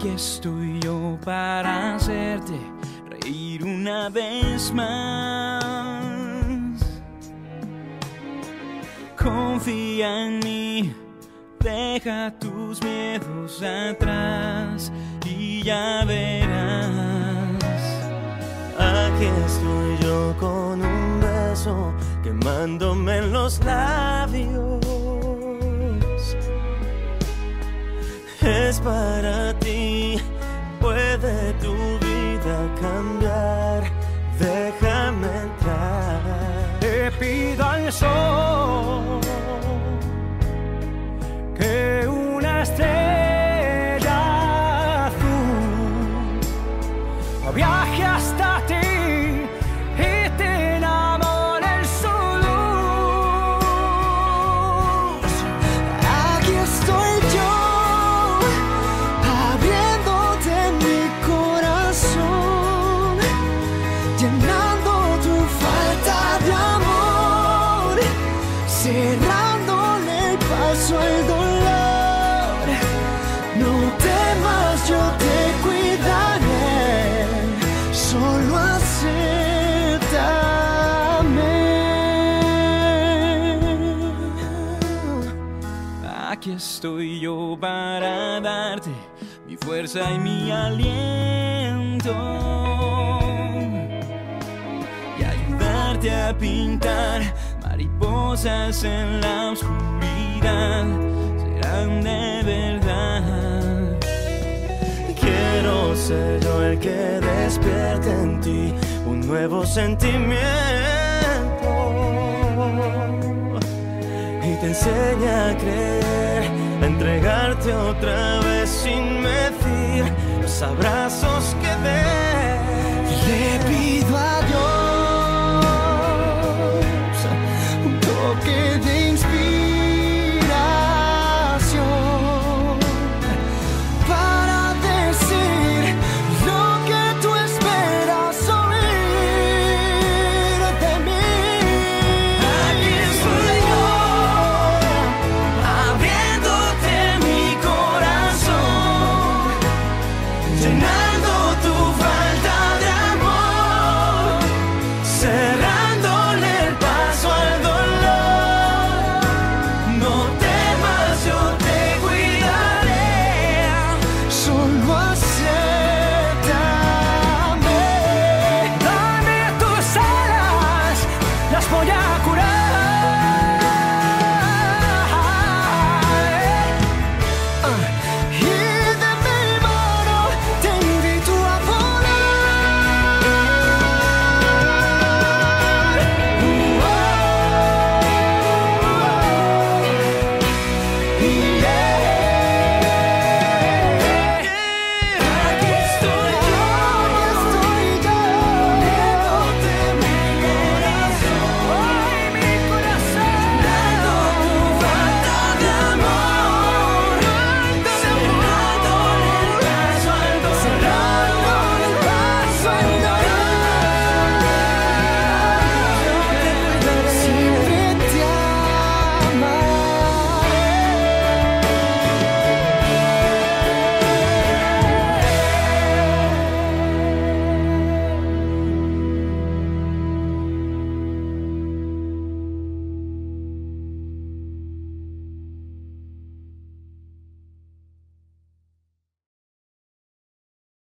Aquí estoy yo para hacerte reír una vez más. Confía en mí, deja tus miedos atrás y ya verás. Aquí estoy yo con un beso quemándome en los labios. Es para ti, puede tu vida cambiar. Déjame entrar. Te pido al sol que una estrella azul viaje hasta ti y te enamore en su luz. Aquí estoy yo, abriéndote mi corazón, llenando tu falta de amor, cerrándole el paso al dolor. No temas, yo te cuidaré, solo acéptame. Aquí estoy yo para darte mi fuerza y mi aliento y ayudarte a pintar mariposas en la oscuridad. Serán de verdad. Quiero ser yo el que despierte en ti un nuevo sentimiento y te enseñe a creer, a entregarte otra vez sin medir los abrazos que des. Le pido